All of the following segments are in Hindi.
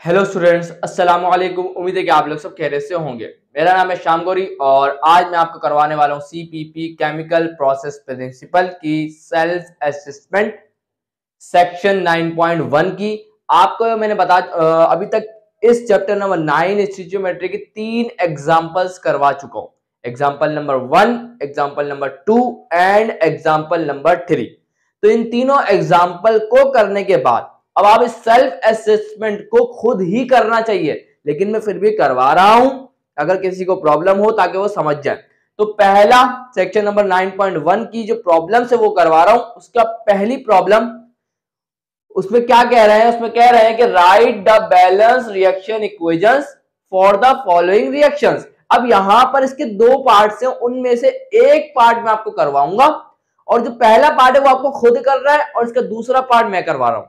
हेलो स्टूडेंट्स, अस्सलाम वालेकुम। उम्मीद है कि आप लोग सब खैरियत से होंगे। मेरा नाम है श्याम गौरी और आज मैं आपको करवाने वाला हूँ सीपीपी केमिकल प्रोसेस प्रिंसिपल की सेल्फ असेसमेंट सेक्शन 9.1 की। आपको मैंने अभी तक इस चैप्टर नंबर 9 स्टोइचियोमेट्री की 3 एग्जांपल्स करवा चुका हूँ। Example number 1, example number 2 and example number 3। तो इन तीनों एग्जांपल को करने के बाद अब आप इस सेल्फ असेसमेंट को खुद ही करना चाहिए, लेकिन मैं फिर भी करवा रहा हूं अगर किसी को प्रॉब्लम हो ताकि वो समझ जाए। तो पहला सेक्शन नंबर 9.1 की जो प्रॉब्लम है वो करवा रहा हूं। उसका पहली प्रॉब्लम, उसमें क्या कह रहे हैं? उसमें कह रहे हैं कि right the balance reaction equations for the following reactions. अब यहां पर इसके दो पार्ट्स हैं, उनमें से एक पार्ट मैं आपको करवाऊंगा और जो पहला पार्ट है वो आपको खुद कर रहा है और इसका दूसरा पार्ट मैं करवा रहा हूं।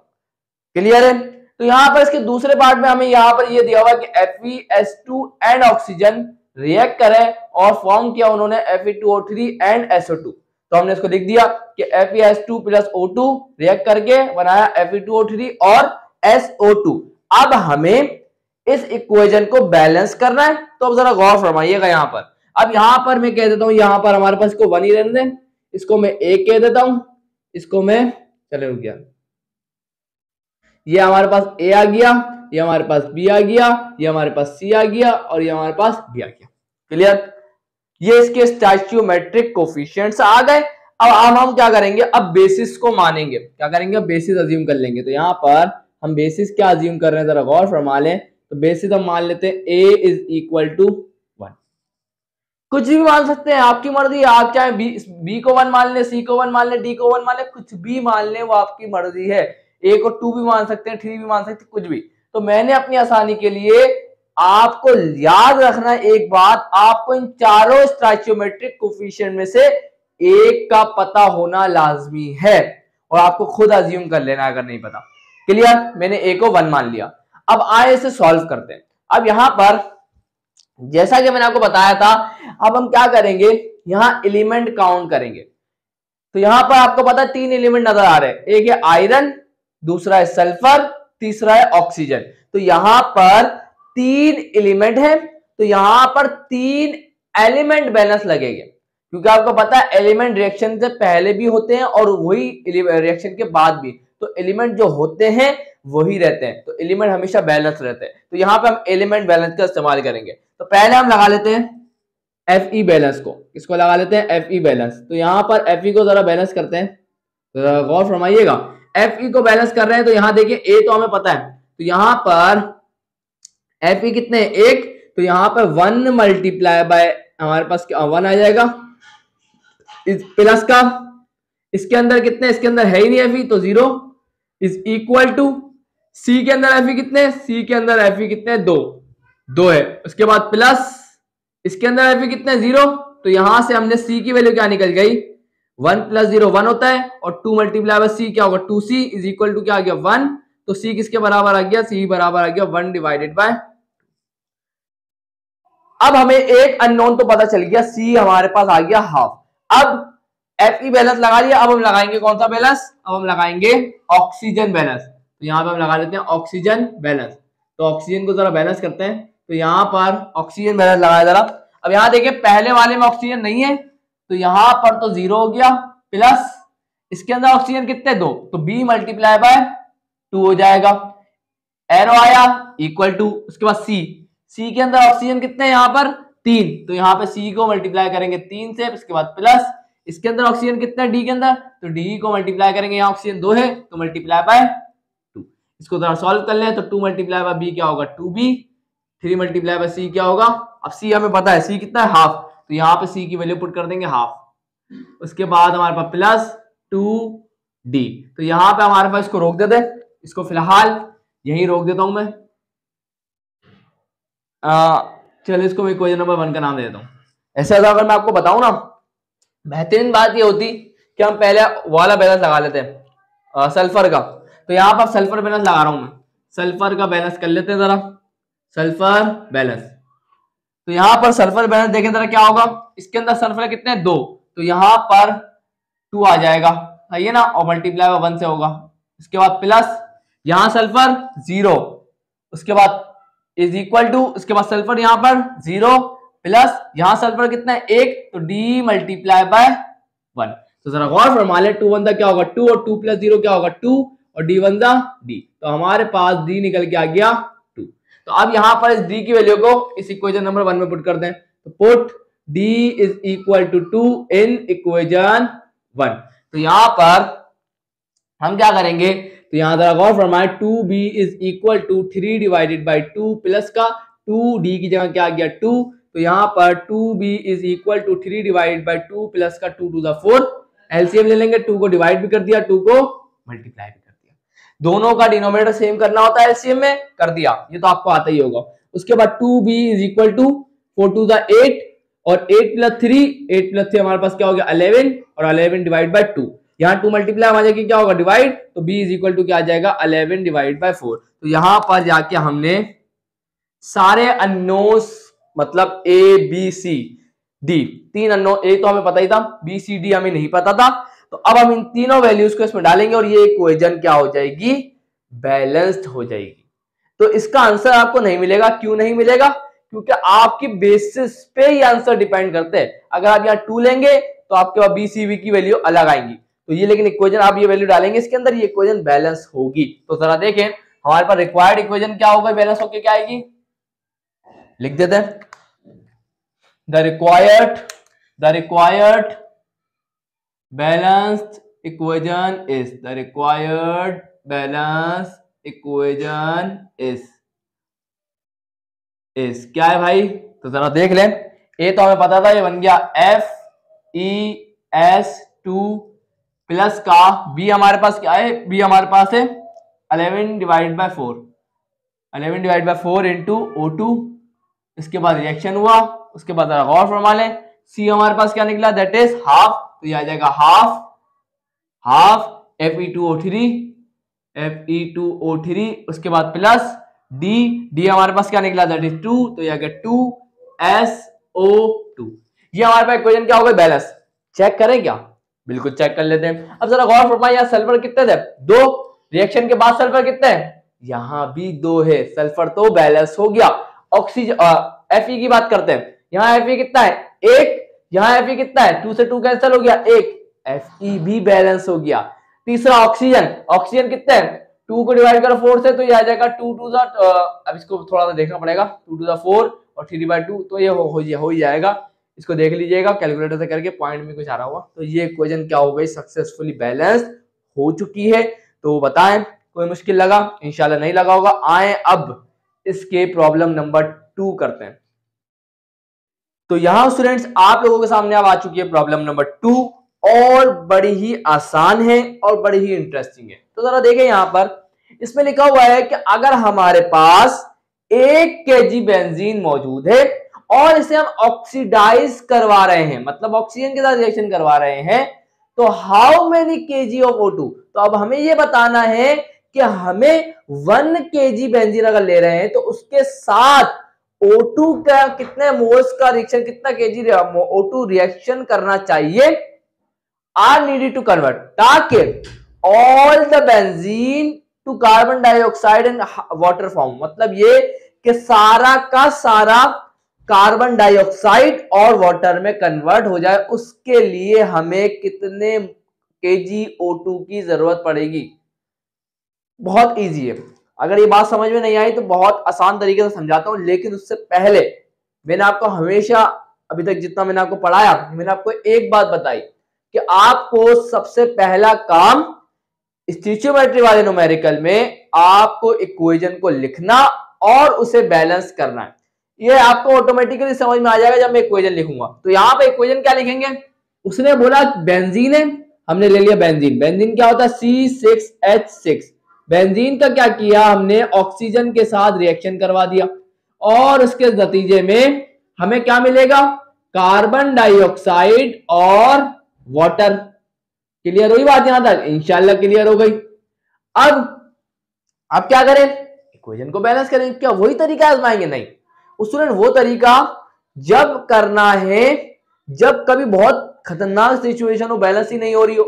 क्लियर है? तो यहां पर इसके दूसरे पार्ट में हमें यहां पर ये दिया हुआ कि FeS2 एंड ऑक्सीजन रिएक्ट करे और फॉर्म किया उन्होंने Fe2O3 एंड SO2। तो हमने इसको लिख दिया कि FeS2 प्लस O2 रिएक्ट करके बनाया Fe2O3 और SO2। अब हमें इस इक्वेशन को बैलेंस करना है। तो अब जरा गौर फरमाइएगा यहां पर। अब यहां पर मैं कह देता हूं, यहां पर हमारे पास इसको 1 ही रहने दें, इसको मैं 1 कह देता हूं, इसको मैं चले रुक गया, ये हमारे पास ए आ गया, ये हमारे पास बी आ गया, ये हमारे पास सी आ गया और ये हमारे पास डी आ गया। क्लियर? ये इसके स्टोइचियोमेट्रिक कोफिशिएंट्स आ गए। अब हम क्या करेंगे? अब बेसिस को मानेंगे। क्या करेंगे? बेसिस अज्यूम कर लेंगे। तो यहाँ पर हम बेसिस क्या अज्यूम कर रहे हैं, जरा गौर फरमा लें। तो बेसिस हम मान लेते हैं ए इज इक्वल टू 1। कुछ भी मान सकते हैं, आपकी मर्जी है। आप चाहे बी को 1 मान ले, सी को 1 मान ले, डी को 1 मान ले, कुछ भी मान ले, वो आपकी मर्जी है। ए को 2 भी मान सकते हैं, 3 भी मान सकते हैं, कुछ भी। तो मैंने अपनी आसानी के लिए आपको याद रखना एक बात, आपको इन चारों स्टोइचियोमेट्रिक कोफिशिएंट में से एक का पता होना लाजमी है और आपको खुद अज्यूम कर लेना अगर नहीं पता। क्लियर? मैंने ए को 1 मान लिया। अब आए इसे सॉल्व करते हैं। अब यहां पर जैसा कि मैंने आपको बताया था, अब हम क्या करेंगे? यहां एलिमेंट काउंट करेंगे। तो यहां पर आपको पता है 3 एलिमेंट नजर आ रहे हैं। एक है आयरन, दूसरा है सल्फर, तीसरा है ऑक्सीजन। तो यहां पर 3 एलिमेंट है, तो यहां पर 3 एलिमेंट बैलेंस लगेंगे, क्योंकि आपको पता है एलिमेंट रिएक्शन से पहले भी होते हैं और वही रिएक्शन के बाद भी। तो एलिमेंट जो होते हैं वही रहते हैं, तो एलिमेंट हमेशा बैलेंस रहते हैं। तो यहां पे हम एलिमेंट बैलेंस का इस्तेमाल करेंगे। तो पहले हम लगा लेते हैं Fe बैलेंस को। इसको लगा लेते हैं Fe बैलेंस। तो यहां पर Fe को जरा बैलेंस करते हैं, तो गौर फरमाइएगा। Fe को बैलेंस कर रहे हैं, तो यहां देखिए ए तो हमें पता है, तो यहां पर Fe कितने? 1। तो यहां पर 1 मल्टीप्लाई बाय हमारे पास 1 आ जाएगा इस प्लस का। इसके अंदर कितने? इसके अंदर है ही नहीं Fe, तो 0 इज इक्वल टू सी के अंदर Fe कितने? सी के अंदर Fe कितने? 2 है। उसके बाद प्लस इसके अंदर Fe कितने? 0। तो यहां से हमने सी की वैल्यू क्या निकल गई? 1 प्लस 0 1 होता है और 2 मल्टीप्लाई बाय सी क्या होगा? 2c इज इक्वल टू क्या आ गया? 1। तो सी किसके बराबर आ गया? सी बराबर आ गया 1 डिवाइडेड बाय। अब हमें एक अननोन तो पता चल गया, सी हमारे पास आ गया हाफ। अब Fe बैलेंस लगा लिया। अब हम लगाएंगे कौन सा बैलेंस? अब हम लगाएंगे ऑक्सीजन बैलेंस। तो यहां पे हम लगा लेते हैं ऑक्सीजन बैलेंस। तो ऑक्सीजन को जरा बैलेंस करते हैं। तो यहां पर ऑक्सीजन बैलेंस लगाया जरा। अब यहां देखिए पहले वाले में ऑक्सीजन नहीं है, तो यहां पर तो 0 हो गया, प्लस इसके अंदर ऑक्सीजन कितने? 2, तो B मल्टीप्लाई बाय 2 हो जाएगा। एरो आया इक्वल टू, उसके बाद सी के अंदर ऑक्सीजन कितने? यहां पर 3, तो यहां पे सी को मल्टीप्लाई करेंगे 3 से, उसके बाद प्लस इसके अंदर ऑक्सीजन कितना है? डी के अंदर, तो डी को मल्टीप्लाई करेंगे, यहाँ ऑक्सीजन 2 है तो मल्टीप्लाई बाय 2। इसको जरा सॉल्व कर ले। तो 2 मल्टीप्लाई बाय बी क्या होगा? 2b। 3 मल्टीप्लाई बाय सी क्या होगा? अब सी हमें पता है, सी कितना है? हाफ। तो यहाँ पे सी की वैल्यू पुट कर देंगे हाफ। उसके बाद हमारे पास प्लस 2d। तो यहाँ पे हमारे पास इसको रोक देते, इसको फिलहाल यही रोक देता हूं मैं। चलिए इसको मैं इक्वेशन नंबर 1 का नाम दे देता हूं। ऐसे अगर मैं आपको बताऊं ना, बेहतरीन बात ये होती कि हम पहले वाला बैलेंस लगा लेते हैं सल्फर का। तो यहाँ पर सल्फर बैलेंस लगा रहा हूं मैं, सल्फर का बैलेंस कर लेते हैं जरा, सल्फर बैलेंस। तो यहाँ पर सल्फर बैलेंस देखें जरा क्या होगा? इसके अंदर सल्फर कितने? 2, तो यहाँ पर 2 आ जाएगा, सही है ना, और मल्टीप्लाई बाय 1 से होगा। इसके बाद प्लस यहाँ सल्फर 0, उसके बाद इज इक्वल टू, उसके बाद सल्फर यहाँ पर 0 प्लस यहाँ सल्फर कितना है 1, तो D मल्टीप्लाई बाय 1। तो जरा गौर फरमा ले, 2 1 क्या होगा 2 और 2 प्लस 0 क्या होगा 2 और D 1 D, तो हमारे पास D निकल के आ गया 2। तो अब यहाँ पर इस D की वैल्यू को इस इक्वेशन नंबर 1 में पुट कर दें, तो put D is equal to 2 in equation 1। तो यहाँ पर हम क्या करेंगे, तो यहाँ जरा गौर फरमाए 2B is equal to 3 divided by 2 plus का 2D की जगह क्या आ गया 2, तो यहाँ पर 2B is equal to 3 divided by 2 plus का 2 टू द 4, एलसीएम ले लेंगे, 2 को डिवाइड भी कर दिया 2 को मल्टीप्लाई भी कर दिया, दोनों का डिनोमिनेटर सेम करना होता है, एलसीएम में कर दिया, ये तो आपको आता ही होगा। उसके बाद 2B is equal to 4 to the 8 और 8 प्लस 3 हमारे पास क्या हो गया 11 और 11 डिवाइड बाई 2, यहाँ 2 मल्टीप्लाई आ जाएगी क्या होगा डिवाइड, तो B इज इक्वल टू क्या आ जाएगा 11 डिवाइड बाई 4। तो यहाँ पर जाके हमने सारे अननोन्स मतलब A B C D, 3 unknown, A तो हमें पता ही था, B C D हमें नहीं पता था, तो अब हम इन तीनों वैल्यूज को इसमें डालेंगे और ये इक्वेशन क्या हो जाएगी बैलेंस्ड हो जाएगी। तो इसका आंसर आपको नहीं मिलेगा, क्यों नहीं मिलेगा, क्योंकि आपकी बेसिस पे ही आंसर डिपेंड करते हैं। अगर आप यहाँ 2 लेंगे तो आपके पास B C B की वैल्यू अलग आएंगी, तो ये लेकिन इक्वेशन आप ये वैल्यू डालेंगे इसके अंदर, ये इक्वेशन बैलेंस होगी। तो जरा देखें हमारे पास रिक्वायर्ड इक्वेशन क्या होगा बैलेंस होके क्या आएगी, लिख देते हैं the required balanced equation is, the required balance equation is क्या है भाई, तो जरा देख लें, ए तो हमें पता था ये बन गया FeS2 प्लस का बी हमारे पास क्या है, बी हमारे पास है 11 डिवाइड बाय 4 इंटू O2, इसके बाद रिएक्शन हुआ, उसके बाद गौर फरमा लें सी हमारे पास क्या निकला दैट इज हाफ, तो ये आ जाएगा हाफ Fe2O3 उसके बाद प्लस डी हमारे पास क्या निकला दैट इज 2, तो ये आ गया 2SO2। ये हमारे पास इक्वेशन क्या हो गई बैलेंस। चेक करें क्या, बिल्कुल चेक कर लेते हैं। अब जरा गौर फरमाइए यहाँ सल्फर कितने थे 2, रिएक्शन के बाद सल्फर कितने हैं, यहाँ भी 2 है, सल्फर तो बैलेंस हो गया। ऑक्सीजन Fe की बात करते हैं, यहाँ Fe कितना है 1, यहाँ Fe कितना है 2 से 2 कैंसिल हो गया 1, Fe भी बैलेंस हो गया। तीसरा ऑक्सीजन कितने हैं 2 को डिवाइड करो 4 से, तो ये आ जाएगा 2 टू द, अब इसको थोड़ा सा देखना पड़ेगा, 2 टू द 4 और 3/2, तो ये हो ही जाएगा। इसको देख लीजिएगा कैलकुलेटर से करके, पॉइंट में कुछ आ रहा होगा। तो ये इक्वेशन क्या हो गई सक्सेसफुली बैलेंस हो चुकी है। तो बताएं कोई मुश्किल लगा, इंशाल्लाह नहीं लगा होगा। आए अब इसके प्रॉब्लम नंबर 2 करते हैं। तो यहां स्टूडेंट्स आप लोगों के सामने अब आ चुकी है प्रॉब्लम नंबर 2, और बड़ी ही आसान है और बड़ी ही इंटरेस्टिंग है। तो जरा देखें यहाँ पर इसमें लिखा हुआ है कि अगर हमारे पास 1 kg बेंजीन मौजूद है और इसे हम ऑक्सीडाइज करवा रहे हैं, मतलब ऑक्सीजन के साथ रिएक्शन करवा रहे हैं, तो how many kg of O2। तो अब हमें यह बताना है कि हमें 1 kg बेंजीन अगर ले रहे हैं तो उसके साथ O2 का कितने मोल्स का रिएक्शन, कितना kg O2 रिएक्शन करना चाहिए, आर नीडेड टू कन्वर्ट, ताकि all the benzene to carbon dioxide and water form, मतलब ये कि सारा का सारा कार्बन डाइऑक्साइड और वाटर में कन्वर्ट हो जाए। उसके लिए हमें कितने kg O2 की जरूरत पड़ेगी। बहुत इजी है, अगर ये बात समझ में नहीं आई तो बहुत आसान तरीके से समझाता हूं, लेकिन उससे पहले मैंने आपको हमेशा अभी तक जितना मैंने आपको पढ़ाया, मैंने आपको एक बात बताई कि आपको सबसे पहला काम स्टिचियोमेट्री वाले न्यूमेरिकल में आपको इक्वेशन को लिखना और उसे बैलेंस करना है। ये आपको ऑटोमेटिकली समझ में आ जाएगा जब मैं इक्वेशन लिखूंगा। तो यहाँ पे इक्वेशन क्या लिखेंगे, उसने बोला बेंजीन है, हमने ले लिया बेंजीन क्या होता है C6H6। बेंजीन का क्या किया हमने, ऑक्सीजन के साथ रिएक्शन करवा दिया और उसके नतीजे में हमें क्या मिलेगा, कार्बन डाइऑक्साइड और वाटर। क्लियर हुई बात यहां तक, इंशाल्लाह क्लियर हो गई। अब क्या करें, इक्वेशन को बैलेंस करें। क्या वही तरीका आजमाएंगे, नहीं स्टूडेंट, वो तरीका जब करना है जब कभी बहुत खतरनाक सिचुएशन हो, बैलेंस ही नहीं हो रही हो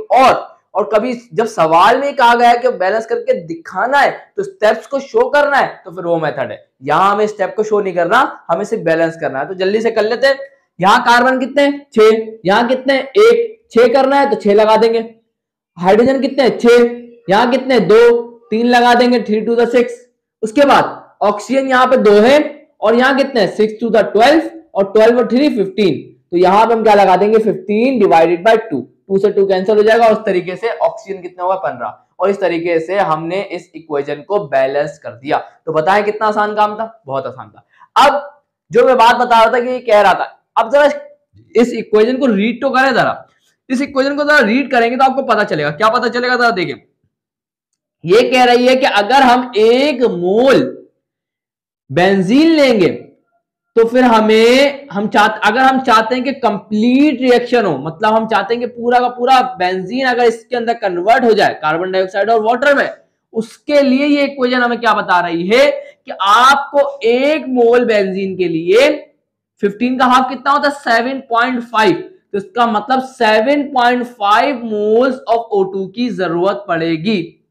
और कभी जब सवाल में कहा गया है कि बैलेंस करके दिखाना है तो स्टेप्स को शो करना है, तो फिर वो मेथड है। यहां हमें स्टेप को शो नहीं करना, हमें सिर्फ बैलेंस करना है। तो जल्दी से कर लेते हैं। यहाँ कार्बन कितने 6, यहाँ कितने 1, 6 करना है तो 6 लगा देंगे। हाइड्रोजन कितने 6, यहाँ कितने 2, 3 लगा देंगे 3 to the 6। उसके बाद ऑक्सीजन यहाँ पे 2 है और यहाँ कितने 6 to the 12 और 12 और 3 15। तो यहाँ पे हम क्या लगा देंगे 15 डिवाइडेड बाय 2, 2 से 2 कैंसिल हो जाएगा और इस तरीके से ऑक्सीजन कितना होगा 15। और इस तरीके से हमने इस इक्वेशन को बैलेंस कर दिया। तो बताएं कितना आसान काम था, बहुत आसान था। अब जो मैं बात बता रहा था कि ये कह रहा था, अब जरा इस इक्वेशन को रीड तो करें, जरा इस इक्वेशन को जरा रीड करेंगे तो आपको पता चलेगा। क्या पता चलेगा जरा देखिए, ये कह रही है कि अगर हम 1 मोल बेंजीन लेंगे तो फिर अगर हम चाहते हैं कि कंप्लीट रिएक्शन हो, मतलब हम चाहते हैं कि पूरा का पूरा बेंजीन अगर इसके अंदर कन्वर्ट हो जाए कार्बन डाइऑक्साइड और वाटर में, उसके लिए ये इक्वेशन हमें क्या बता रही है कि आपको 1 मोल बेंजीन के लिए 15 का हाफ कितना होता है 7.5, तो इसका मतलब 7.5 मोल्स ऑफ O2 की जरूरत पड़ेगी।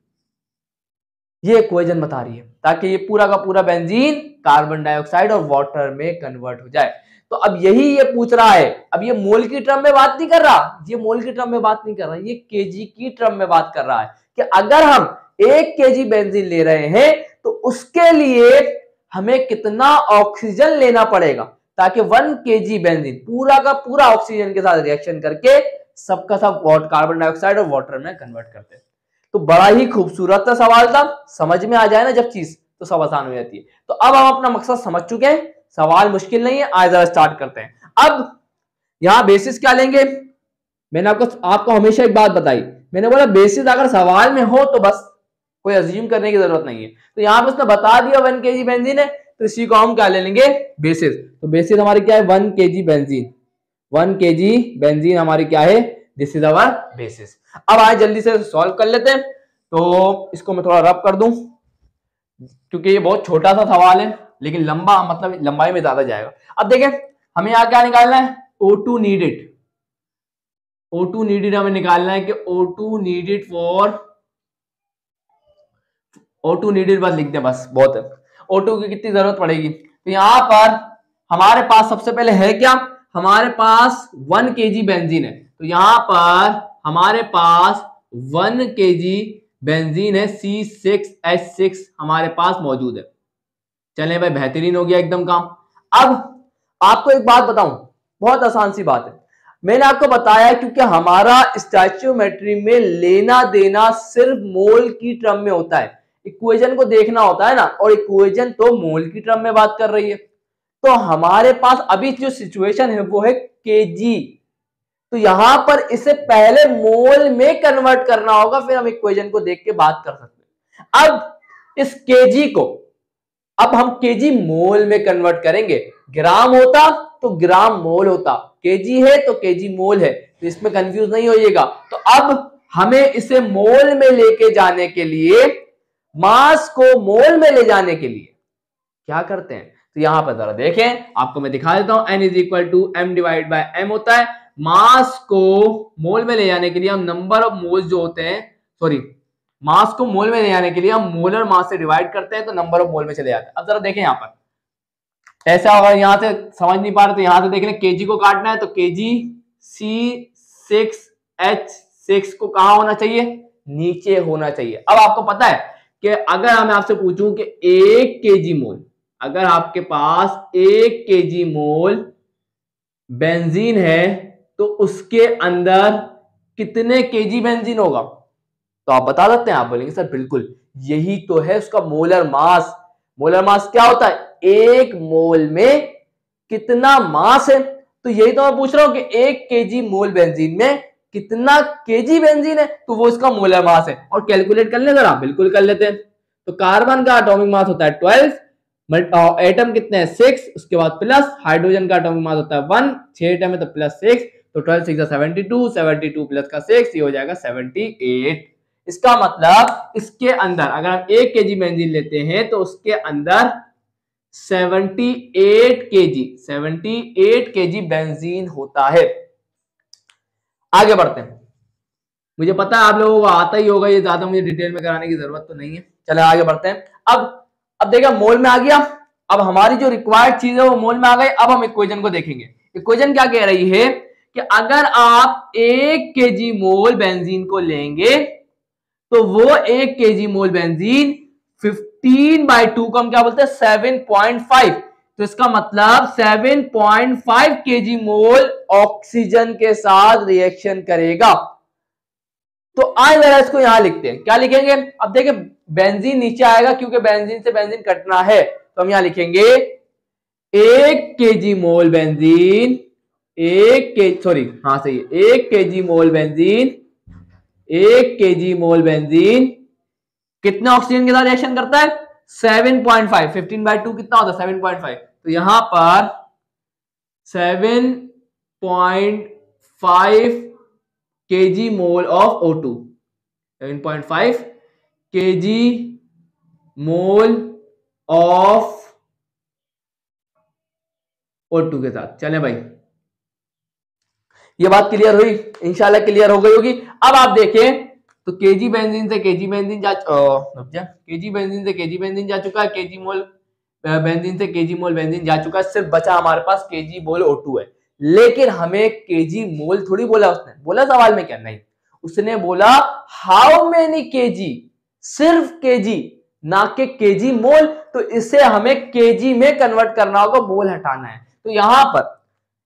ये इक्वेशन बता रही है, ताकि ये पूरा का पूरा बेंजीन कार्बन डाइऑक्साइड और वाटर में कन्वर्ट हो जाए। तो अब यही ये पूछ रहा है। अब ये मोल की टर्म में बात नहीं कर रहा, ये मोल की टर्म में बात नहीं कर रहा, ये केजी की टर्म में बात कर रहा है कि अगर हम 1 केजी बेंजीन ले रहे हैं तो उसके लिए हमें कितना ऑक्सीजन लेना पड़ेगा, ताकि 1 केजी बेंजीन पूरा का पूरा ऑक्सीजन के साथ रिएक्शन करके सबका सब कार्बन डाइऑक्साइड और वाटर में कन्वर्ट करते हैं। तो बड़ा ही खूबसूरत सा सवाल था, समझ में आ जाए ना जब चीज तो सब आसान हो जाती है। तो अब हम अपना मकसद समझ चुके हैं, सवाल मुश्किल नहीं है। आज जरा स्टार्ट करते हैं। अब यहां बेसिस क्या लेंगे, मैंने आपको हमेशा एक बात बताई, मैंने बोला बेसिस अगर सवाल में हो तो बस कोई अज्यूम करने की जरूरत नहीं है। तो यहां पे उसने बता दिया 1 केजी बेंजीन है, तो इसी को हम क्या ले लेंगे बेसिस। तो बेसिस हमारी क्या है 1 केजी बेंजीन, 1 केजी बेंजीन हमारी क्या है, दिस इज आवर बेसिस। अब आए जल्दी से सॉल्व कर लेते हैं। तो इसको मैं थोड़ा रब कर दूं क्योंकि ये बहुत छोटा सा सवाल है, लेकिन लंबा मतलब लंबाई में ज्यादा जाएगा। अब देखें हमें यहाँ क्या निकालना है, O2 नीडेड, O2 नीडेड हमें निकालना है कि O2 needed for O2 needed बस लिखते हैं, बस बहुत है। O2 की कितनी जरूरत पड़ेगी, तो यहां पर हमारे पास सबसे पहले है क्या, हमारे पास 1 केजी बेंजीन है। तो यहां पर हमारे पास 1 केजी बेंजीन है, C6H6 हमारे पास मौजूद है। चलें भाई, बेहतरीन हो गया एकदम काम। अब आपको एक बात बताऊं, बहुत आसान सी बात है। मैंने आपको बताया क्योंकि हमारा स्टोइचियोमेट्री में लेना देना सिर्फ मोल की टर्म में होता है, इक्वेशन को देखना होता है ना, और इक्वेशन तो मोल की टर्म में बात कर रही है। तो हमारे पास अभी जो सिचुएशन है वो है केजी, तो यहां पर इसे पहले मोल में कन्वर्ट करना होगा, फिर हम इक्वेशन को देख के बात कर सकते हैं। अब इस केजी को अब हम केजी मोल में कन्वर्ट करेंगे, ग्राम होता तो ग्राम मोल होता, केजी है तो केजी मोल है, तो इसमें कंफ्यूज नहीं होइएगा। तो अब हमें इसे मोल में लेके जाने के लिए, मास को मोल में ले जाने के लिए क्या करते हैं, तो यहां पर जरा देखें, आपको मैं दिखा देता हूं। N = M divide by M होता है। मास को मोल में ले जाने के लिए हम नंबर ऑफ मोल्स जो होते हैं, सॉरी मास को मोल में ले जाने के लिए हम मोलर मास से डिवाइड करते हैं, तो नंबर ऑफ मोल में चले जाते हैं। अब जरा देखें यहां पर ऐसा होगा, यहां से समझ नहीं पा रहे तो यहां से देख लें, केजी को काटना है तो केजी C6H6 को कहां होना चाहिए, नीचे होना चाहिए। अब आपको पता है कि अगर मैं आपसे पूछूं कि 1 केजी मोल, अगर आपके पास 1 केजी मोल बेंजीन है तो उसके अंदर कितने केजी बेंजीन होगा, तो आप बता सकते हैं। आप बोलेंगे सर बिल्कुल यही तो है उसका मोलर मास। मोलर मास क्या होता है, 1 मोल में कितना मास है, तो यही तो मैं पूछ रहा हूं कि 1 केजी मोल बेंजीन में कितना केजी बेंजीन है, तो वो इसका मोलर मास है। और कैलकुलेट कर ले जरा, बिल्कुल कर लेते हैं। तो कार्बन का एटॉमिक मास होता है 12, एटम कितने हैं 6, उसके बाद प्लस हाइड्रोजन का एटॉमिक मास होता है 1, 6 एटम है तो +6, तो 12 6 72, 72 प्लस का 6, ये हो जाएगा 78। इसका मतलब इसके अंदर अगर हम 1 केजी बेंजीन लेते हैं तो उसके अंदर 78 केजी बेंजीन होता है। आगे बढ़ते हैं। मुझे पता है आप लोगों को आता ही होगा, ये ज्यादा मुझे डिटेल में कराने की जरूरत तो नहीं है। चले आगे बढ़ते हैं। अब देखिए मोल में आ गया। अब हमारी जो रिक्वायर्ड चीज है वो मोल में आ गई। अब हम इक्वेशन को देखेंगे। इक्वेशन क्या कह रही है कि अगर आप 1 केजी मोल बेंजीन को लेंगे तो वो 1 केजी मोल बेंजीन 15/2 को हम क्या बोलते हैं 7.5। तो इसका मतलब 7.5 केजी मोल ऑक्सीजन के साथ रिएक्शन करेगा। तो आज जरा इसको यहां लिखते हैं। क्या लिखेंगे? अब देखिए बेंजीन नीचे आएगा क्योंकि बेंजीन से बेंजीन कटना है, तो हम यहां लिखेंगे 1 केजी मोल बेंजीन, 1 केजी मोल बेंजीन, 1 केजी मोल बेंजीन कितने ऑक्सीजन के साथ रिएक्शन करता है? 7.5। 15/2 कितना होता है? 7.5। तो यहां पर 7.5 kg mole of O2, 7.5 kg mole of O2 के साथ। चले भाई, ये बात क्लियर हुई? इंशाल्लाह क्लियर हो गई होगी। अब आप देखें तो केजी बेंजीन से केजी बेंजीन केजी बेंजीन से केजी बेंजीन जा चुका है, केजी मोल बेंजीन से केजी मोल बेंजीन जा चुका है। सिर्फ बचा हमारे पास केजी मोल O2 है। लेकिन हमें केजी मोल थोड़ी बोला उसने, बोला सवाल में क्या? नहीं, उसने बोला हाउ मेनी केजी, सिर्फ केजी, ना के केजी मोल। तो इसे हमें केजी में कन्वर्ट करना होगा, मोल हटाना है। तो यहां पर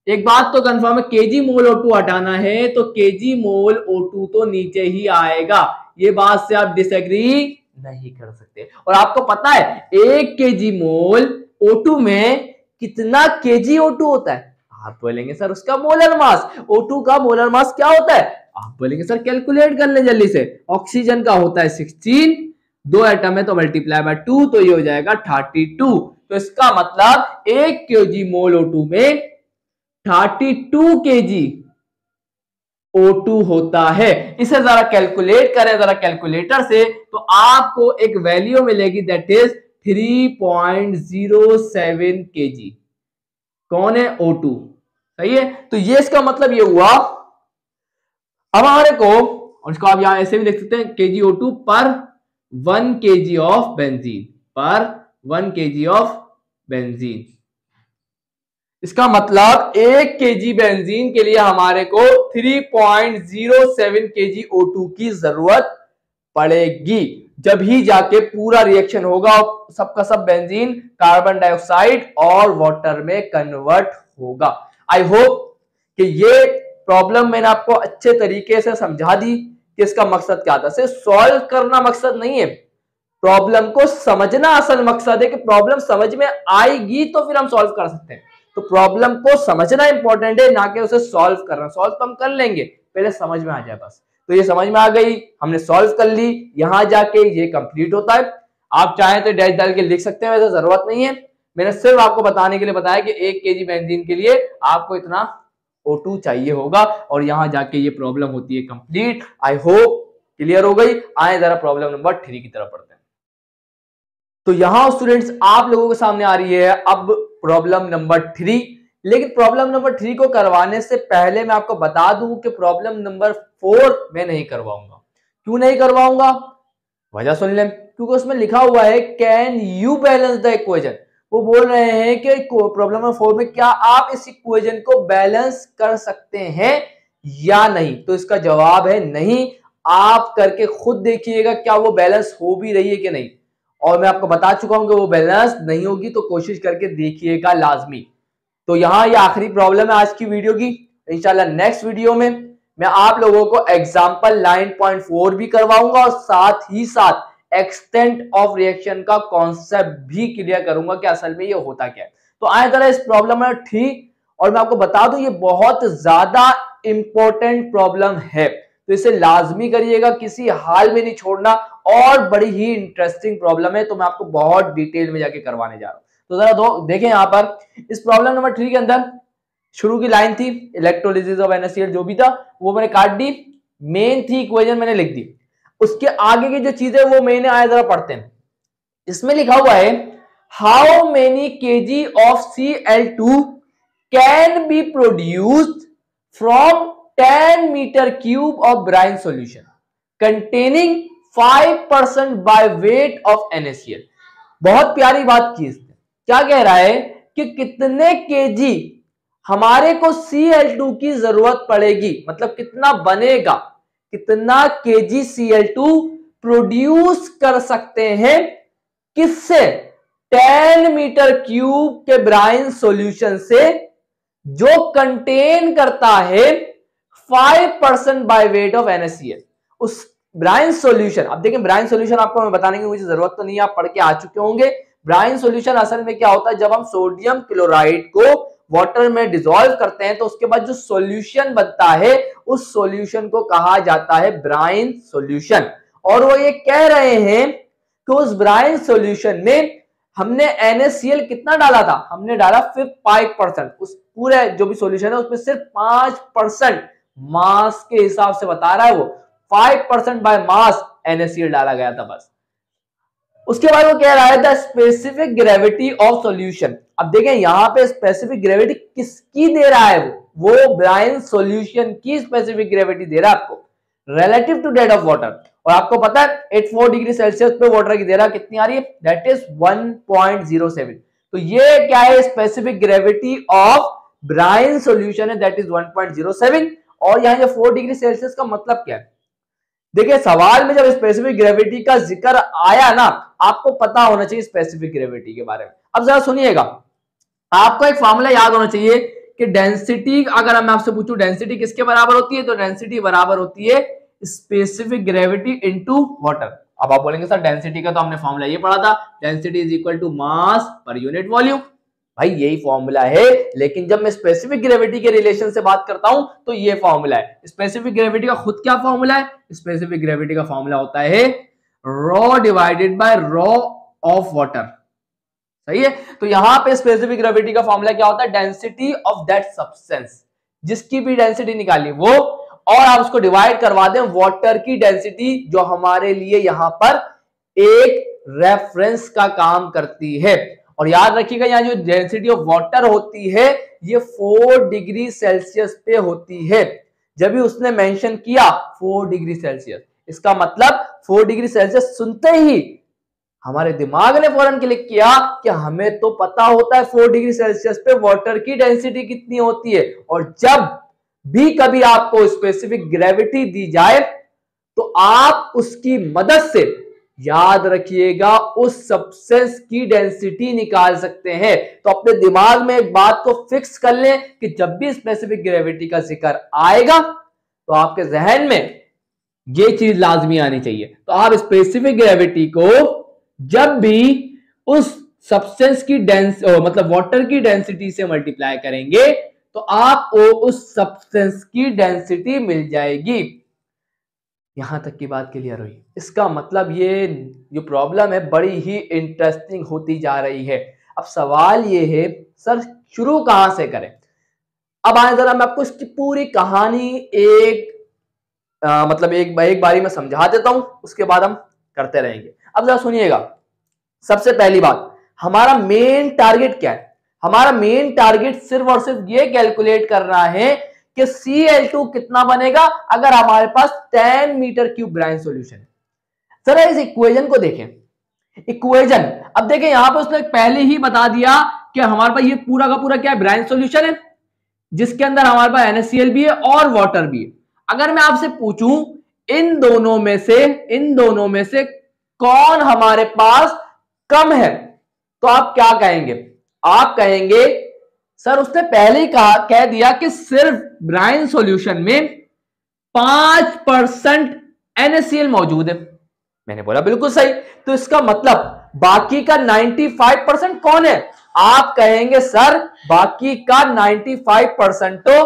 एक बात तो कंफर्म है, केजी मोल O2 हटाना है तो केजी मोल O2 तो नीचे ही आएगा। ये बात से आप डिसएग्री नहीं कर सकते। और आपको पता है 1 केजी मोल O2 में कितना केजी O2 होता है? आप बोलेंगे सर उसका मोलर मास, O2 का मोलर मास क्या होता है? आप बोलेंगे सर कैलकुलेट कर ले जल्दी से। ऑक्सीजन का होता है 16, 2 एटम है तो मल्टीप्लाई बाय 2, तो ये हो जाएगा 32। तो इसका मतलब 1 केजी मोल O2 में 32 केजी O2 होता है। इसे जरा कैलकुलेट करें जरा कैलकुलेटर से, तो आपको एक वैल्यू मिलेगी दैट इज 3.07 केजी। कौन है? O2। सही है। तो ये इसका मतलब ये हुआ। अब हमारे को, और इसको आप यहां ऐसे भी लिख सकते हैं, केजी O2 पर 1 केजी ऑफ बेंजीन, पर 1 केजी ऑफ बेंजीन। इसका मतलब 1 केजी बेंजीन के लिए हमारे को 3.07 केजी O2 की जरूरत पड़ेगी। जब ही जाके पूरा रिएक्शन होगा और सबका सब बेंजीन कार्बन डाइऑक्साइड और वाटर में कन्वर्ट होगा। आई होप कि ये प्रॉब्लम मैंने आपको अच्छे तरीके से समझा दी कि इसका मकसद क्या था। सिर्फ सॉल्व करना मकसद नहीं है, प्रॉब्लम को समझना असल मकसद है। कि प्रॉब्लम समझ में आएगी तो फिर हम सॉल्व कर सकते हैं। तो प्रॉब्लम को समझना इंपॉर्टेंट है, ना कि उसे सॉल्व करना। सॉल्व तो हम कर लेंगे, पहले समझ में आ जाए बस। तो ये समझ में आ गई, हमने सॉल्व कर ली, यहां जाके ये कंप्लीट होता है। आप चाहें तो डैश डाल के लिख सकते हैं, वैसे जरूरत नहीं है। मैंने सिर्फ आपको बताने के लिए बताया कि 1 केजी बेंजीन के लिए आपको इतना O2 चाहिए होगा, और यहां जाके ये प्रॉब्लम होती है कंप्लीट। आई होप क्लियर हो गई। आए जरा प्रॉब्लम नंबर 3 की तरफ पढ़ते हैं। तो यहां स्टूडेंट्स आप लोगों के सामने आ रही है अब प्रॉब्लम नंबर 3। लेकिन प्रॉब्लम नंबर 3 को करवाने से पहले मैं आपको बता दूं कि प्रॉब्लम नंबर 4 मैं नहीं करवाऊंगा। क्यों नहीं करवाऊंगा? वजह सुन लें। क्योंकि उसमें लिखा हुआ है can you balance the equation. वो बोल रहे हैं कि प्रॉब्लम नंबर 4 में क्या आप इस इक्वेशन को बैलेंस कर सकते हैं या नहीं। तो इसका जवाब है नहीं। आप करके खुद देखिएगा क्या वो बैलेंस हो भी रही है कि नहीं। और मैं आपको बता चुका हूं कि वो बैलेंस नहीं होगी, तो कोशिश करके देखिएगा लाजमी। तो यहां ये आखिरी प्रॉब्लम है आज की वीडियो की। इंशाल्लाह नेक्स्ट वीडियो में मैं आप लोगों को एग्जांपल 9.4 भी करवाऊंगा और साथ ही साथ एक्सटेंट ऑफ रिएक्शन का कॉन्सेप्ट भी क्लियर करूंगा कि असल में ये होता क्या है। तो आए जरा इस प्रॉब्लम में ठीक, और मैं आपको बता दूं ये बहुत ज्यादा इंपॉर्टेंट प्रॉब्लम है, तो इसे लाजमी करिएगा, किसी हाल में नहीं छोड़ना। और बड़ी ही इंटरेस्टिंग प्रॉब्लम है, तो मैं आपको बहुत डिटेल में जाके करवाने जा रहा हूं। तो जरा देखें यहां पर इस प्रॉब्लम नंबर 3 के अंदर शुरू की लाइन थी इलेक्ट्रोलिसिस ऑफ NaCl, जो भी था वो मैंने काट दी। मेन थी इक्वेशन मैंने लिख दी। उसके आगे की जो चीजें वो मैंने आया जरा पढ़ते हैं। इसमें लिखा हुआ है how many KG of Cl2 can be produced from 10 metre cube of brine solution containing 5% by weight of NaCl। बहुत प्यारी बात की इसने, क्या कह रहा है कि कितने केजी हमारे को Cl2 की जरूरत पड़ेगी, मतलब कितना बनेगा, कितना केजी Cl2 प्रोड्यूस कर सकते हैं, किससे, 10 मीटर क्यूब के ब्राइन सॉल्यूशन से जो कंटेन करता है 5% बाय वेट ऑफ NaCl। उस ब्राइन सॉल्यूशन, अब देखें ब्राइन सॉल्यूशन आपको मैं बताने की मुझे जरूरत तो नहीं, आप पढ़ के आ चुके होंगे। ब्राइन सॉल्यूशन असल में क्या होता है, जब हम सोडियम क्लोराइड को वाटर में डिसॉल्व करते हैं तो उसके बाद जो सॉल्यूशन बनता है उस सॉल्यूशन को कहा जाता है ब्राइन सॉल्यूशन। और वो ये कह रहे हैं कि उस ब्राइन सॉल्यूशन में हमने NaCl कितना डाला था, हमने डाला 5%। उस पूरे जो भी सॉल्यूशन है उसमें सिर्फ 5% मास के हिसाब से बता रहा है वो, 5% बाय मास NaCl डाला गया था बस। उसके बाद वो कह रहा है the specific gravity of solution. अब देखें यहां पे स्पेसिफिक ग्रेविटी किसकी दे रहा है, वो ब्राइन सॉल्यूशन की स्पेसिफिक ग्रेविटी दे रहा है आपको relative to that of water. और आपको पता है 84 डिग्री सेल्सियस पे वाटर की दे रहा कितनी आ रही है, दैट इज 1.07। तो ये क्या है, specific gravity of brine solution है, दैट इज 1.07। और यहाँ 4 डिग्री सेल्सियस का मतलब क्या है, देखिए सवाल में जब स्पेसिफिक ग्रेविटी का जिक्र आया ना, आपको पता होना चाहिए स्पेसिफिक ग्रेविटी के बारे में। अब जरा सुनिएगा, आपको एक फॉर्मूला याद होना चाहिए कि डेंसिटी, अगर मैं आपसे पूछूं डेंसिटी किसके बराबर होती है, तो डेंसिटी बराबर होती है स्पेसिफिक ग्रेविटी इनटू वाटर। अब आप बोलेंगे सर डेंसिटी का तो हमने फॉर्मूला ये पढ़ा था, density is equal to mass per unit volume. भाई यही फॉर्मूला है, लेकिन जब मैं स्पेसिफिक ग्रेविटी के रिलेशन से बात करता हूं तो ये फॉर्मूला है। स्पेसिफिक ग्रेविटी का खुद क्या फॉर्मूला है, स्पेसिफिक ग्रेविटी का फॉर्मूला होता है raw divided by raw of water. सही है, तो यहां पे स्पेसिफिक ग्रेविटी का फॉर्मूला क्या होता है, डेंसिटी ऑफ दैट सब्सटेंस, जिसकी भी डेंसिटी निकाली वो, और आप उसको डिवाइड करवा दें वाटर की डेंसिटी, जो हमारे लिए यहां पर एक रेफरेंस का काम करती है। और याद रखिएगा यहाँ जो डेंसिटी ऑफ वाटर होती है ये 4 डिग्री सेल्सियस पे होती है। जब भी उसने मेंशन किया 4 डिग्री सेल्सियस, इसका मतलब 4 डिग्री सेल्सियस सुनते ही हमारे दिमाग ने फौरन क्लिक किया कि हमें तो पता होता है 4 डिग्री सेल्सियस पे वाटर की डेंसिटी कितनी होती है। और जब भी कभी आपको स्पेसिफिक ग्रेविटी दी जाए तो आप उसकी मदद से याद रखिएगा उस सब्सटेंस की डेंसिटी निकाल सकते हैं। तो अपने दिमाग में एक बात को फिक्स कर लें कि जब भी स्पेसिफिक ग्रेविटी का जिक्र आएगा तो आपके जहन में ये चीज लाजमी आनी चाहिए। तो आप स्पेसिफिक ग्रेविटी को जब भी उस सब्सटेंस की मतलब वाटर की डेंसिटी से मल्टीप्लाई करेंगे तो आपको उस सब्सटेंस की डेंसिटी मिल जाएगी। यहां तक की बात क्लियर हुई। इसका मतलब ये जो प्रॉब्लम है बड़ी ही इंटरेस्टिंग होती जा रही है। अब सवाल ये है सर शुरू कहां से करें। अब आए जरा मैं आपको इसकी पूरी कहानी मतलब एक बारी में समझा देता हूं, उसके बाद हम करते रहेंगे। अब जरा सुनिएगा, सबसे पहली बात, हमारा मेन टारगेट क्या है। हमारा मेन टारगेट सिर्फ और सिर्फ ये कैलकुलेट करना है कि Cl2 कितना बनेगा अगर हमारे पास 10 मीटर क्यूब ब्राइन सॉल्यूशन है। जरा इस इक्वेशन को देखें, इक्वेशन अब देखें यहां पर उसने पहले ही बता दिया कि हमारे पास ये पूरा का पूरा क्या है, ब्राइन सॉल्यूशन है जिसके अंदर हमारे पास NaCl भी है और वाटर भी है। अगर मैं आपसे पूछूं इन दोनों में से कौन हमारे पास कम है तो आप क्या कहेंगे। आप कहेंगे सर उसने पहले ही कह दिया कि सिर्फ ब्राइन सॉल्यूशन में 5% NaCl मौजूद है। मैंने बोला बिल्कुल सही, तो इसका मतलब बाकी का 95% कौन है। आप कहेंगे सर बाकी का 95% तो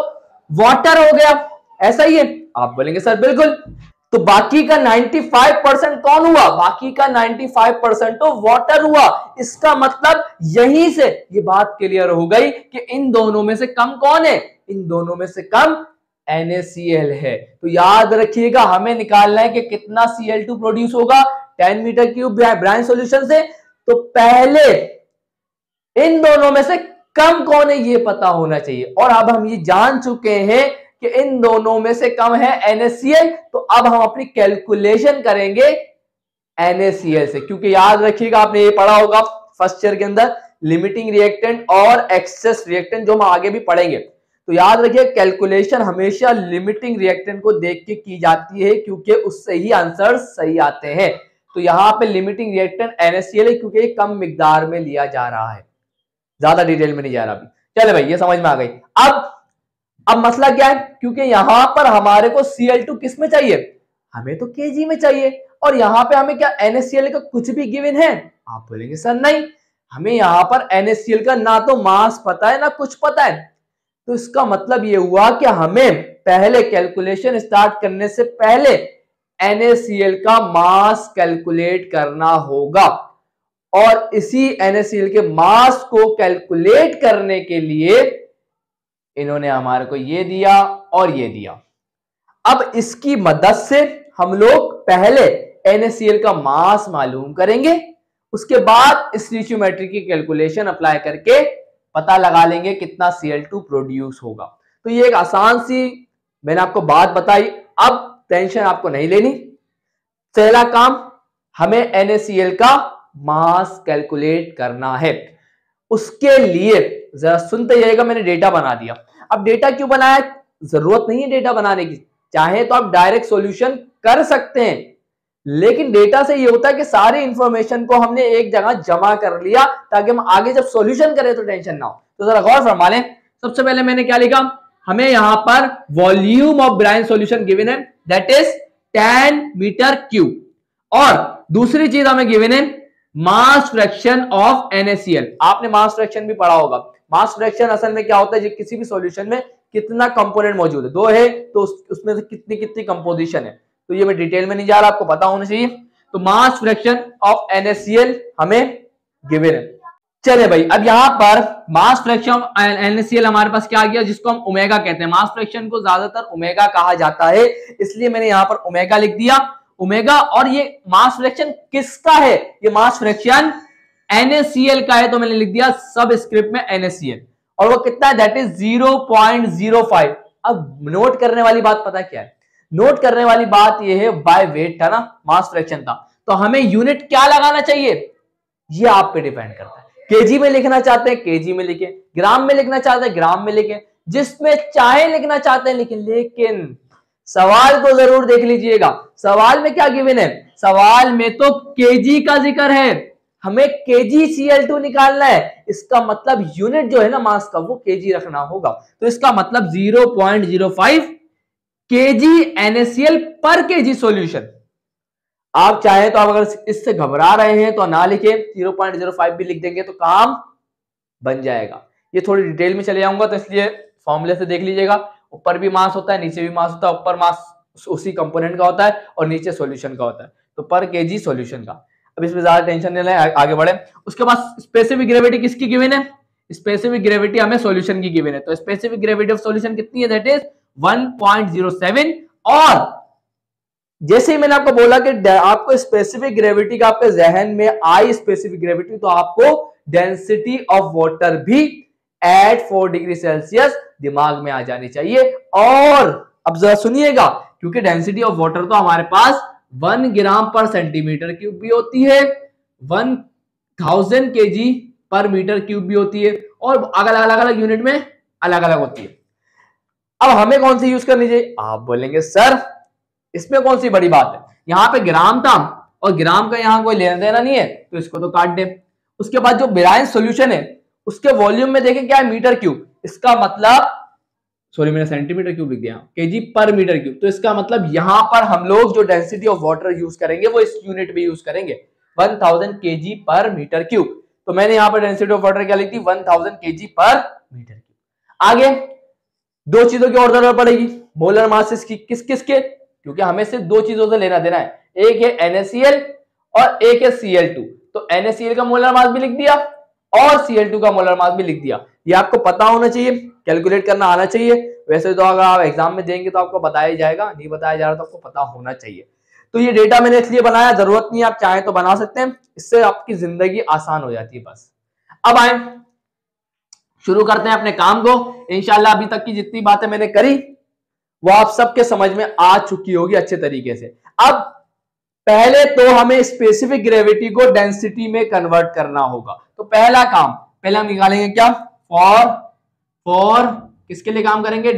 वाटर हो गया, ऐसा ही है। आप बोलेंगे सर बिल्कुल, तो बाकी का 95% कौन हुआ, बाकी का 95% तो वाटर हुआ। इसका मतलब यहीं से ये बात क्लियर हो गई कि इन दोनों में से कम कौन है, इन दोनों में से कम NaCl है। तो याद रखिएगा हमें निकालना है कि कितना Cl2 प्रोड्यूस होगा 10 मीटर क्यूब ब्राइन सॉल्यूशन से। तो पहले इन दोनों में से कम कौन है ये पता होना चाहिए। और अब हम ये जान चुके हैं कि इन दोनों में से कम है NaCl, तो अब हम अपनी कैलकुलेशन करेंगे NaCl से, क्योंकि याद रखिएगा आपने ये पढ़ा होगा फर्स्ट ईयर के अंदर लिमिटिंग रिएक्टेंट और एक्सेस रिएक्टेंट, जो हम आगे भी पढ़ेंगे। तो याद रखिए कैलकुलेशन हमेशा लिमिटिंग रिएक्टेंट को देख के की जाती है, क्योंकि उससे ही आंसर सही आते हैं। तो यहाँ पे लिमिटिंग रिएक्टेंट NaCl है, क्योंकि कम मिकदार में लिया जा रहा है, ज्यादा डिटेल में नहीं जा रहा अभी। चले भाई, ये समझ में आ गई। अब मसला क्या है, क्योंकि यहां पर हमारे को Cl2 किस में चाहिए, हमें तो Kg में चाहिए, और यहां पे हमें क्या NaCl का कुछ भी गिवन है? आप बोलेंगे सर नहीं, हमें यहां पर NaCl का ना तो मास पता है ना कुछ पता है। तो इसका मतलब ये हुआ कि हमें पहले कैलकुलेशन स्टार्ट करने से पहले NaCl का मास कैलकुलेट करना होगा, और इसी NaCl के मास को कैलकुलेट करने के लिए इन्होंने हमारे को ये दिया और ये दिया। अब इसकी मदद से हम लोग पहले NaCl का मास मालूम करेंगे, उसके बाद स्टोइचियोमेट्री की कैलकुलेशन अप्लाई करके पता लगा लेंगे कितना Cl2 प्रोड्यूस होगा। तो ये एक आसान सी मैंने आपको बात बताई, अब टेंशन आपको नहीं लेनी। पहला काम, हमें NaCl का मास कैलकुलेट करना है। उसके लिए जरा सुनते जाइएगा, मैंने डेटा बना दिया। अब डेटा क्यों बनाया, जरूरत नहीं है डेटा बनाने की, चाहे तो आप डायरेक्ट सॉल्यूशन कर सकते हैं, लेकिन डेटा से ये होता है कि सारी इंफॉर्मेशन को हमने एक जगह जमा कर लिया, ताकि हम आगे जब सॉल्यूशन करें तो टेंशन ना हो। तो जरा गौर फरमा लें, सबसे पहले मैंने क्या लिखा, हमें यहां पर volume of brine solution given है, दैट इज 10 मीटर क्यूब, और दूसरी चीज हमें गिवन है मास फ्रैक्शन ऑफ NaCl। आपने मास फ्रैक्शन भी पढ़ा होगा। मास फ्रैक्शन असल में क्या होता है, किसी भी सॉल्यूशन में कितना कंपोनेंट मौजूद है, दो है तो उसमें से कितनी कितनी कंपोजिशन है, तो ये मैं डिटेल में नहीं जा रहा, आपको पता होना चाहिए। तो मास फ्रैक्शन ऑफ NaCl हमें गिवन है। चले भाई, अब यहां पर मास फ्रैक्शन ऑफ NaCl हमारे पास क्या आ गया, जिसको हम ओमेगा कहते हैं। मास फ्रैक्शन को ज्यादातर ओमेगा कहा जाता है, इसलिए मैंने यहां पर ओमेगा लिख दिया, ओमेगा। और ये मास फ्रैक्शन किसका है, ये मास फ्रैक्शन NaCl का है, तो मैंने लिख दिया सब स्क्रिप्ट में NaCl, और वो कितना है, दैट इज 0.05। अब नोट करने वाली बात पता क्या है, नोट करने वाली बात ये है, बाय वेट था ना, मास फ्रैक्शन था, तो हमें यूनिट क्या लगाना चाहिए, ये आप पे डिपेंड करता है। केजी में लिखना चाहते हैं केजी में लिखें, ग्राम में लिखना चाहते हैं ग्राम में लिखें, जिसमें चाहे लिखना चाहते हैं लिखें, लेकिन सवाल को जरूर देख लीजिएगा। सवाल में क्या गिवन है, सवाल में तो केजी का जिक्र है, हमें केजी Cl2 निकालना है, इसका मतलब यूनिट जो है ना मास का, वो केजी रखना होगा। तो इसका मतलब 0.05 केजी NaCl पर केजी सॉल्यूशन। आप चाहे तो आप अगर इससे घबरा रहे हैं तो ना लिखें, 0.05 भी लिख देंगे तो काम बन जाएगा। ये थोड़ी डिटेल में चले जाऊंगा, तो इसलिए फॉर्मूले से देख लीजिएगा। ऊपर भी मास होता है, नीचे भी मास होता है, ऊपर मास उसी कंपोनेंट का होता है और नीचे सॉल्यूशन का होता है, तो पर केजी सॉल्यूशन का। अब इसमें ज्यादा टेंशन नहीं लें, आगे बढ़े। उसके बाद स्पेसिफिक ग्रेविटी किसकी गिवन है, स्पेसिफिक ग्रेविटी हमें सॉल्यूशन की गिवन है, तो स्पेसिफिक ग्रेविटी ऑफ सॉल्यूशन कितनी है, दैट इज 1.07। और जैसे ही मैंने आपको बोला कि आपको स्पेसिफिक ग्रेविटी का आपके जहन में आई स्पेसिफिक ग्रेविटी, तो आपको डेंसिटी ऑफ वाटर भी एट 4 डिग्री सेल्सियस दिमाग में आ जानी चाहिए। और अब जरा सुनिएगा, क्योंकि डेंसिटी ऑफ वाटर तो हमारे पास 1 ग्राम पर सेंटीमीटर क्यूब भी होती है, 1000 kg पर मीटर क्यूब भी होती है, और अलग अलग यूनिट में अलग अलग होती है। अब हमें कौन सी यूज करनी चाहिए, आप बोलेंगे सर इसमें कौन सी बड़ी बात है, यहां पे ग्राम था और ग्राम का यहां कोई लेना देना नहीं है, तो इसको तो काट दे। उसके बाद जो ब्राइन सॉल्यूशन है उसके वॉल्यूम में देखें क्या है, मीटर क्यूब, इसका मतलब सॉरी मैंने सेंटीमीटर क्यूब लिख दिया, केजी पर मीटर क्यूब, तो इसका मतलब यहां पर हम लोग जो डेंसिटी ऑफ वाटर यूज करेंगे वो इस यूनिट में यूज करेंगे, 1000 kg पर मीटर क्यूब। तो मैंने यहां पर डेंसिटी ऑफ वाटर क्या लिखी, 1000 kg पर मीटर क्यूब। आगे दो चीजों की और जरूरत पड़ेगी, मोलर मासेस की, किस किस के, क्योंकि हमें सिर्फ दो चीजों से लेना देना है, एक है NaCl और एक है Cl2। तो NaCl का मोलर मास भी लिख दिया और Cl2 का मोलर मास भी लिख दिया। ये आपको पता होना चाहिए, कैलकुलेट करना आना चाहिए। वैसे तो अगर आप एग्जाम में देंगे तो आपको बताया जाएगा, नहीं बताया जा रहा तो आपको पता होना चाहिए। तो ये डेटा मैंने इसलिए बनाया, जरूरत नहीं, आप चाहें तो बना सकते हैं, इससे आपकी जिंदगी आसान हो जाती है बस। अब आए शुरू करते हैं अपने काम को। इंशाल्लाह अभी तक की जितनी बातें मैंने करी वो आप सबके समझ में आ चुकी होगी अच्छे तरीके से। अब पहले तो हमें स्पेसिफिक ग्रेविटी को डेंसिटी में कन्वर्ट करना होगा। तो पहला काम, पहले हम निकालेंगे क्या, फॉर किसके लिए काम करेंगे,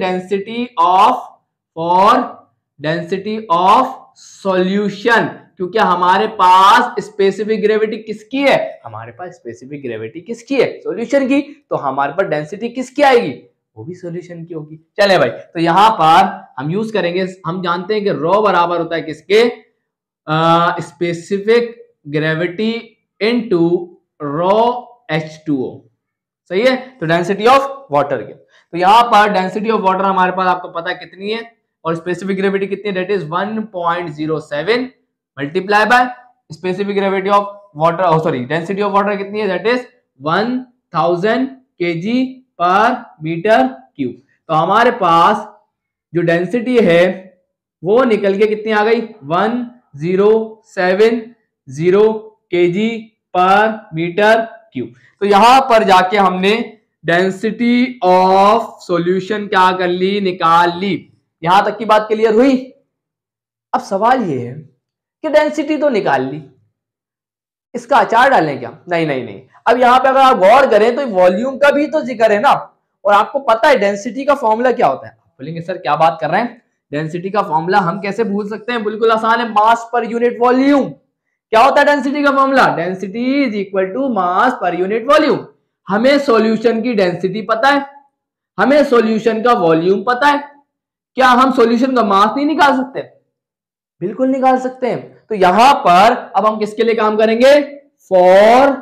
डेंसिटी ऑफ सॉल्यूशन, क्योंकि हमारे पास स्पेसिफिक ग्रेविटी किसकी है, हमारे पास स्पेसिफिक ग्रेविटी किसकी है, सॉल्यूशन की। तो हमारे पास डेंसिटी किसकी आएगी, वो भी सॉल्यूशन की होगी। चले भाई, तो यहां पर हम यूज करेंगे, हम जानते हैं कि ρ बराबर होता है किसके, स्पेसिफिक ग्रेविटी इनटू ρH2O, सही है। तो डेंसिटी ऑफ वाटर के, तो यहां पर डेंसिटी ऑफ वाटर हमारे पास आपको पता है कितनी है, और स्पेसिफिक ग्रेविटी कितनी है, that is 1.07 multiply by specific gravity of water, sorry density of water कितनी है, दैट इज 1000 kg पर मीटर क्यूब। तो हमारे पास जो डेंसिटी है वो निकल के कितनी आ गई, 1070 kg पर मीटर क्यूब। तो यहां पर जाके हमने डेंसिटी ऑफ सॉल्यूशन क्या कर ली, निकाल ली। यहां तक की बात क्लियर हुई। अब सवाल ये है कि डेंसिटी तो निकाल ली, इसका अचार डालें क्या, नहीं। अब यहां पे अगर आप गौर करें तो वॉल्यूम का भी तो जिक्र है ना, और आपको पता है डेंसिटी का फॉर्मूला क्या होता है। आप बोलेंगे सर क्या बात कर रहे हैं, डेंसिटी का फॉर्मूला हम कैसे भूल सकते हैं, बिल्कुल आसान है, मास पर यूनिट वॉल्यूम। क्या होता है डेंसिटी का formula, density is equal to mass per unit volume. हमें सॉल्यूशन की डेंसिटी पता है, हमें सॉल्यूशन का वॉल्यूम पता है, क्या हम सॉल्यूशन का मास नहीं निकाल सकते, बिल्कुल निकाल सकते हैं। तो यहां पर अब हम किसके लिए काम करेंगे, for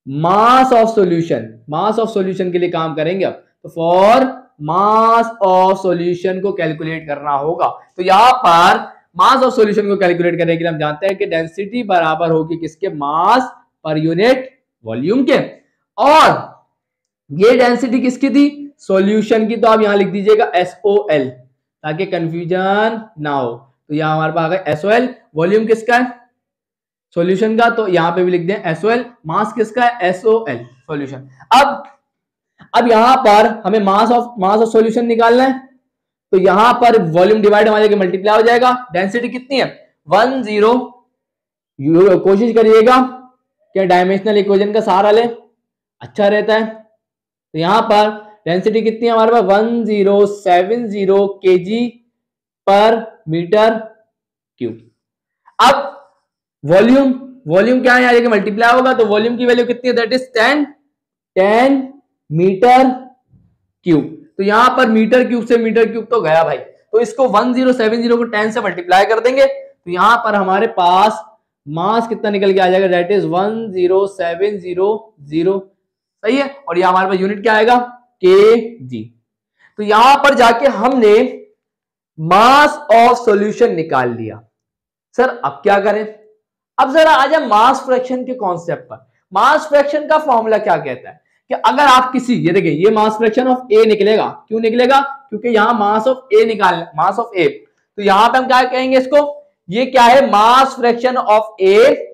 mass of solution, mass of solution के लिए काम करेंगे। अब तो फॉर मास ऑफ सॉल्यूशन को कैलकुलेट करना होगा। तो यहां पर मास ऑफ सॉल्यूशन को कैलकुलेट करने के लिए हम जानते हैं कि डेंसिटी बराबर होगी किसके, मास पर यूनिट वॉल्यूम के। और ये डेंसिटी किसकी थी, सॉल्यूशन की। तो आप यहां लिख दीजिएगा SOL ताकि कंफ्यूजन ना हो। तो यहां हमारे पास आ गया SOL, वॉल्यूम किसका है, सॉल्यूशन का, तो यहां पे भी लिख दें SOL, मास किसका है, SOL सॉल्यूशन। अब यहां पर हमें मास ऑफ सॉल्यूशन निकालना है। तो यहां पर वॉल्यूम डिवाइड हमारे मल्टीप्लाई हो जाएगा, डेंसिटी कितनी है 10, कोशिश करिएगा कि डायमेंशनल इक्वेशन का सहारा ले, अच्छा रहता है। तो यहां पर डेंसिटी कितनी है हमारे पास 1070 kg पर मीटर क्यूब। अब वॉल्यूम क्या है, यहाँ मल्टीप्लाई होगा, तो वॉल्यूम की वैल्यू कितनी है, दैट इज 10 मीटर क्यूब। तो यहां पर मीटर क्यूब से मीटर क्यूब तो गया भाई, तो इसको 1070 को 10 से मल्टीप्लाई कर देंगे। तो यहां पर हमारे पास मास कितना निकल के आ जाएगा, दैट इज 10700, सही है। और यहां हमारे पास यूनिट क्या आएगा, kg। तो यहां पर जाके हमने मास ऑफ सॉल्यूशन निकाल लिया। सर अब क्या करें, अब जरा आ जाए मास फ्रैक्शन के कॉन्सेप्ट पर। मास फ्रैक्शन का फॉर्मूला क्या कहता है कि अगर आप किसी, ये देखिए ये मास फ्रैक्शन ऑफ ए निकलेगा, क्यों निकलेगा, क्योंकि यहां मास ऑफ ए निकालना, मास ऑफ ए। तो यहां पे हम क्या कहेंगे इसको, ये क्या है, मास फ्रैक्शन ऑफ ए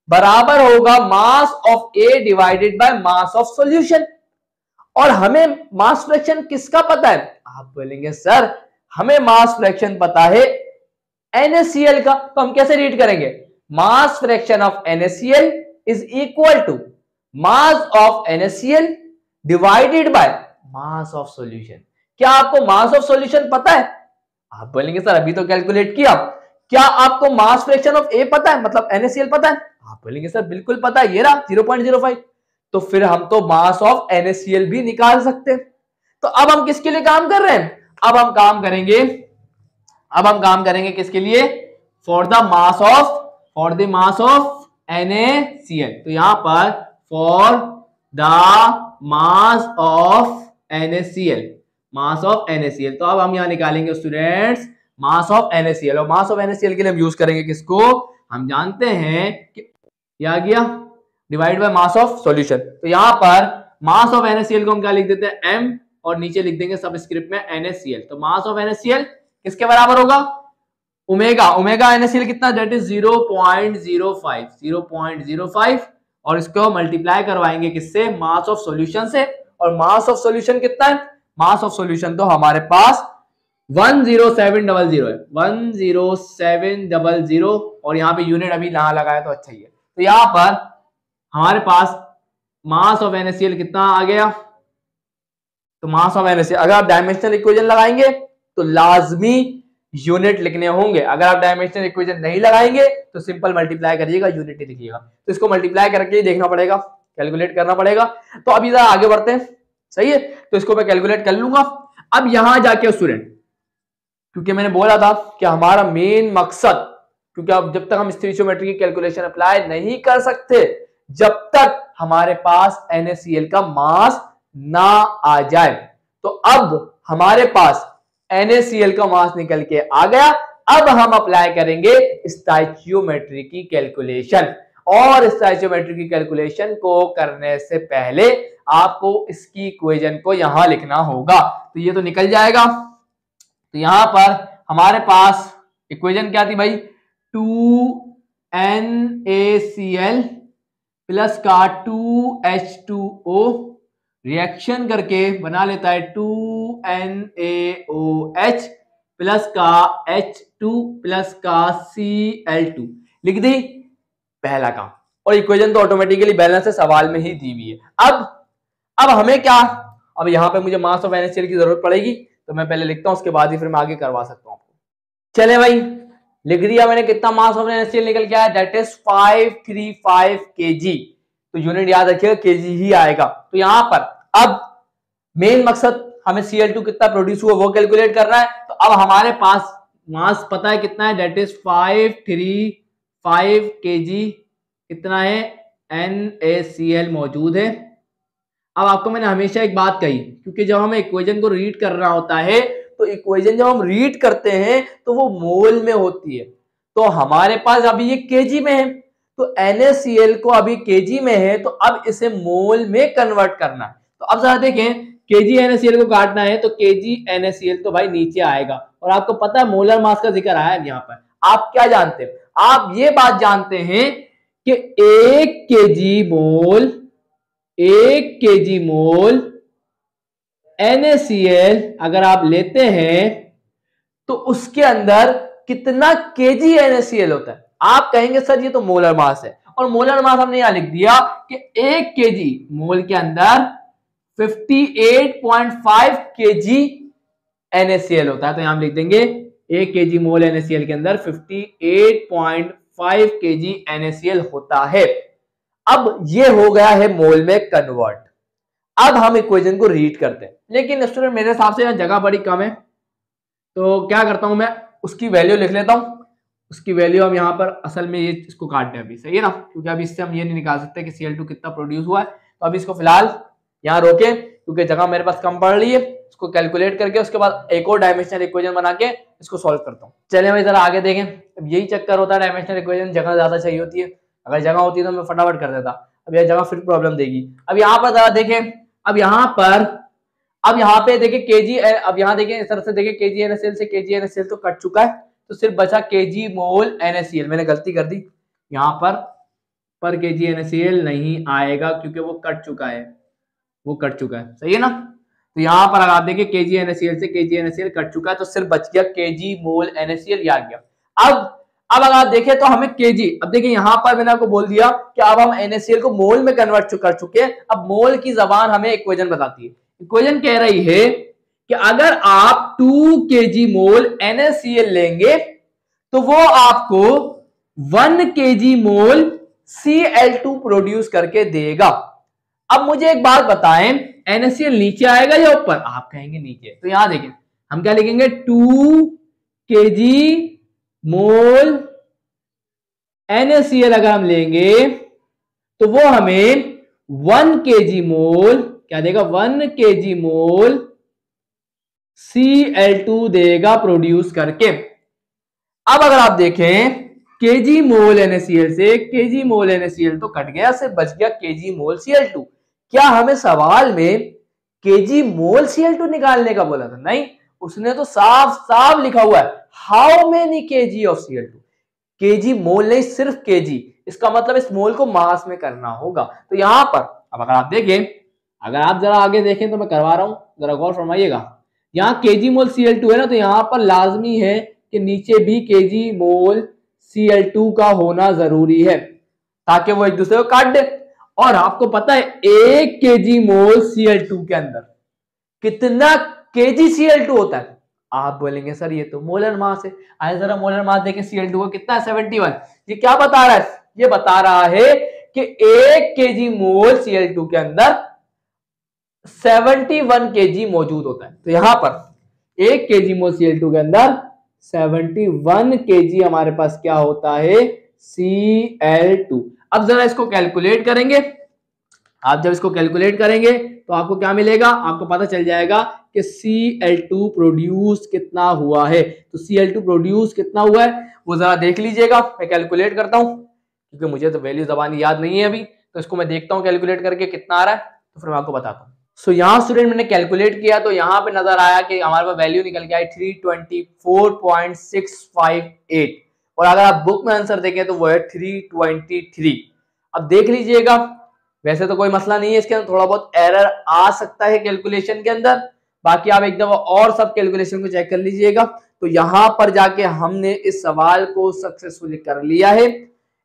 बराबर होगा mass of A divided by mass of solution. और हमें मास फ्रैक्शन किसका पता है, आप बोलेंगे सर हमें मास फ्रैक्शन पता है NaCl का। तो हम कैसे रीड करेंगे, mass fraction of NaCl is equal to mass of NaCl divided by mass of solution. क्या आपको मास ऑफ सॉल्यूशन पता है, आप बोलेंगे सर अभी तो कैलकुलेट किया। क्या आपको मास फ्रैक्शन ऑफ A पता है, मतलब NaCl पता है, आप बोलेंगे सर बिल्कुल पता है, ये रहा 0.05। तो फिर हम तो मास ऑफ NaCl भी निकाल सकते हैं। तो अब हम किसके लिए काम कर रहे हैं, अब हम काम करेंगे किसके लिए, for the mass of NaCl। तो यहां पर for the mass of NaCl, तो अब हम यहां निकालेंगे स्टूडेंट्स मास ऑफ NaCl। और मास ऑफ NaCl के लिए हम यूज करेंगे किसको, हम जानते हैं कि क्या गया, divide by mass of solution. तो यहां पर मास ऑफ NaCl को हम क्या लिख देते हैं, m, और नीचे लिख देंगे सबस्क्रिप्ट में NaCl। तो मास ऑफ NaCl किसके बराबर होगा, ओमेगा NaCl कितना, दैट इज 0.05, और इसको मल्टीप्लाई करवाएंगे किससे, मास ऑफ सॉल्यूशन से। और मास ऑफ सॉल्यूशन कितना है, मास ऑफ सॉल्यूशन तो हमारे पास 10700 है, 10700, और यहाँ पे यूनिट अभी ना लगाया तो अच्छा ही है। तो यहाँ पर हमारे पास मास ऑफ NaCl कितना आ गया, तो मास ऑफ NaCl अगर आप डायमेंशनल इक्वेशन लगाएंगे तो लाजमी यूनिट लिखने होंगे, अगर आप डायमेंशनल इक्वेशन नहीं लगाएंगे तो सिंपल मल्टीप्लाई करिएगा, यूनिट ही लिखिएगा। तो इसको मल्टीप्लाई करके ही देखना पड़ेगा, कैलकुलेट करना पड़ेगा। तो अभी जरा आगे बढ़ते हैं, सही है, तो इसको मैं कैलकुलेट कर लूंगा। अब यहां जाके स्टूडेंट, क्योंकि मैंने बोला था कि हमारा मेन मकसद, क्योंकि अब जब तक हम स्टोइचियोमेट्री की कैलकुलेशन अप्लाई नहीं कर सकते जब तक हमारे पास NaCl का मास ना आ जाए। तो अब हमारे पास NaCl का मास निकल के आ गया, अब हम अप्लाई करेंगे स्टोइचियोमेट्री की कैलकुलेशन। और स्टोइचियोमेट्री की कैलकुलेशन को करने से पहले आपको इसकी इक्वेशन को यहां लिखना होगा, तो ये तो निकल जाएगा। तो यहां पर हमारे पास इक्वेशन क्या थी भाई, 2NaCl प्लस का 2H2O रिएक्शन करके बना लेता है 2NaOH प्लस का H2 प्लस का Cl2, लिख दी पहला काम। और इक्वेशन तो ऑटोमेटिकली बैलेंस है, सवाल में ही दी हुई है। अब हमें क्या, अब यहां पे मुझे मास ऑफ NaCl की जरूरत पड़ेगी, तो मैं पहले लिखता हूं, उसके बाद ही फिर मैं आगे करवा सकता हूं आपको। चले भाई, लिख दिया मैंने, कितना मास ऑफ NaCl निकल के आया, दैट इज 535 kg। तो यूनिट याद रखिएगा kg ही आएगा। तो यहां पर अब मेन मकसद हमें Cl2 कितना प्रोड्यूस हुआ वो कैलकुलेट करना है। तो अब हमारे पास मास पता है कितना है, दैट इज 535 kg, कितना है, NaCl मौजूद है। अब आपको मैंने हमेशा एक बात कही, क्योंकि जब हमें इक्वेशन को रीड करना होता है तो इक्वेशन जब हम रीड करते हैं तो वो मोल में होती है। तो हमारे पास अभी ये केजी में है, तो NaCl को अभी केजी में है, तो अब इसे मोल में कन्वर्ट करना है। तो अब जरा देखें, केजी NaCl को काटना है तो केजी NaCl तो भाई नीचे आएगा, और आपको पता है मोलर मास का जिक्र आया है यहाँ पर। आप क्या जानते हैं, आप ये बात जानते हैं कि 1 kg मोल NaCl अगर आप लेते हैं तो उसके अंदर कितना kg NaCl होता है। आप कहेंगे सर ये तो मोलर मास है, और मोलर मास हमने यहां लिख दिया कि 1 kg मोल के अंदर 58.5 kg NaCl होता है। तो यहां हम लिख देंगे 1 kg मोल NaCl के अंदर 58.5 kg NaCl होता है। अब ये हो गया है मोल में कन्वर्ट। अब हम इक्वेशन को रीड करते हैं, लेकिन स्टूडेंट मेरे हिसाब से जगह बड़ी कम है, तो क्या करता हूं मैं, उसकी वैल्यू लिख लेता हूं। उसकी वैल्यू हम यहाँ पर असल में ये इसको काटते हैं अभी, सही है ना, क्योंकि अभी इससे हम ये नहीं निकाल सकते कि Cl2 कितना प्रोड्यूस हुआ है। तो अभी इसको फिलहाल यहाँ रोके, क्योंकि जगह मेरे पास कम पड़ रही है। इसको कैलकुलेट करके उसके बाद एक और डायमेंशनल इक्वेशन बना के इसको सॉल्व करता हूँ। चलिए भाई जरा आगे देखें। अब यही चक्कर होता है, डायमेंशनल इक्वेशन जगह ज्यादा चाहिए होती है, अगर जगह होती है तो मैं फटाफट कर देता, अब यह जगह फिर प्रॉब्लम देगी। अब यहाँ पर जरा देखें, अब यहाँ पे देखिए केजी, अब यहाँ देखें इस तरह से देखें, केजी NaCl से केजी NaCl तो कट चुका है, तो सिर्फ बचा केजी मोल NaCl। मैंने गलती कर दी, यहाँ पर केजी NaCl नहीं आएगा क्योंकि वो कट चुका है, सही है ना। तो यहाँ पर अगर आप देखिए केजी NaCl से केजी NaCl कट चुका है, तो सिर्फ बच गया केजी मोल NaCl, याद गया। अब अगर आप देखें तो हमें केजी, अब देखिए यहाँ पर मैंने आपको बोल दिया कि अब हम NaCl को मोल में कन्वर्ट कर चुके हैं। अब मोल की जबान हमें इक्वेशन बताती है। इक्वेशन कह रही है कि अगर आप 2 kg मोल NaCl लेंगे तो वो आपको 1 kg मोल Cl2 प्रोड्यूस करके देगा। अब मुझे एक बात बताएं, NaCl नीचे आएगा या ऊपर? आप कहेंगे नीचे। तो यहां देखें, हम क्या लिखेंगे, 2 kg मोल NaCl अगर हम लेंगे तो वो हमें 1 kg मोल क्या देगा, 1 kg मोल Cl2 देगा प्रोड्यूस करके। अब अगर आप देखें kg मोल NaCl से kg मोल NaCl तो कट गया, सिर्फ बच गया kg मोल Cl2। क्या हमें सवाल में kg मोल Cl2 निकालने का बोला था? नहीं, उसने तो साफ साफ लिखा हुआ है how many kg of Cl2। kg मोल नहीं, सिर्फ kg। इसका मतलब इस मोल को मास में करना होगा। तो यहां पर अब अगर आप देखें, अगर आप जरा आगे देखें तो मैं करवा रहा हूं, जरा गौर फरमाइएगा। यहाँ केजी मोल Cl2 है ना, तो यहाँ पर लाजमी है कि नीचे भी केजी मोल Cl2 का होना जरूरी है ताकि वो एक दूसरे को काट दे। और आपको पता है 1 केजी मोल Cl2 के अंदर कितना केजी Cl2 होता है? आप बोलेंगे सर ये तो मोलर मास है। आइए जरा मोलर मास देखें Cl2 को कितना है, 71। ये क्या बता रहा है? ये बता रहा है कि 1 केजी मोल Cl2 के अंदर 71 केजी मौजूद होता है। तो यहां पर 1 केजी मोल Cl2 के अंदर 71 केजी हमारे पास क्या होता है, Cl2। अब जरा इसको कैलकुलेट करेंगे। आप जब इसको कैलकुलेट करेंगे तो आपको क्या मिलेगा, आपको पता चल जाएगा कि Cl2 प्रोड्यूस कितना हुआ है। तो Cl2 प्रोड्यूस कितना हुआ है वो जरा देख लीजिएगा। मैं कैलकुलेट करता हूं क्योंकि मुझे तो वैल्यू ज़बानी याद नहीं है अभी, तो इसको मैं देखता हूं कैलकुलेट करके कितना आ रहा है, तो फिर मैं आपको बताता हूं। सो यहाँ स्टूडेंट मैंने कैलकुलेट किया तो यहाँ पे नजर आया कि हमारे पास वैल्यू निकल गया है 324.658 और अगर आप बुक में आंसर देखें तो वो है 323। अब देख लीजिएगा, वैसे तो कोई मसला नहीं है इसके अंदर, थोड़ा बहुत एरर आ सकता है कैलकुलेशन के अंदर, बाकी आप एक दफा और सब कैलकुलेशन को चेक कर लीजिएगा। तो यहाँ पर जाके हमने इस सवाल को सक्सेसफुली कर लिया है।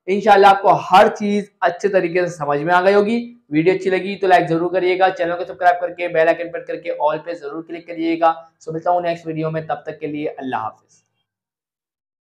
इंशाल्लाह आपको हर चीज अच्छे तरीके से समझ में आ गई होगी। वीडियो अच्छी लगी तो लाइक जरूर करिएगा, चैनल को सब्सक्राइब करके बेल आइकन प्रेस करके ऑल पे जरूर क्लिक करिएगा। सो मिलता हूँ नेक्स्ट वीडियो में, तब तक के लिए अल्लाह हाफिज।